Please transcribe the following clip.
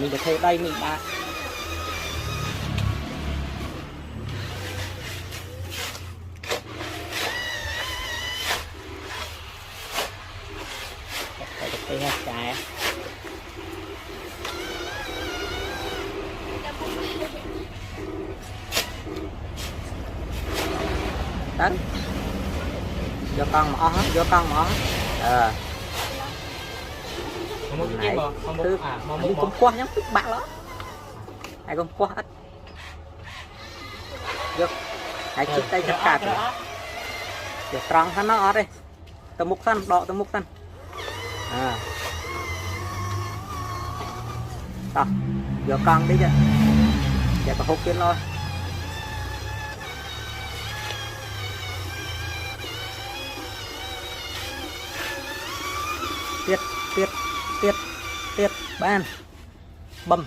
mình được thế đây mình đã đây là trái đất vô con mỏ vô con mỏ này cứ đi con qua nhá bạn đó hai con qua ít vô hai chiếc tay chặt cạt vô tròn hắn nó ở đây tầm mục thân đọ tầm mục thân đó vô con đi chứ giờ có hút kiến thôi tiết ban bầm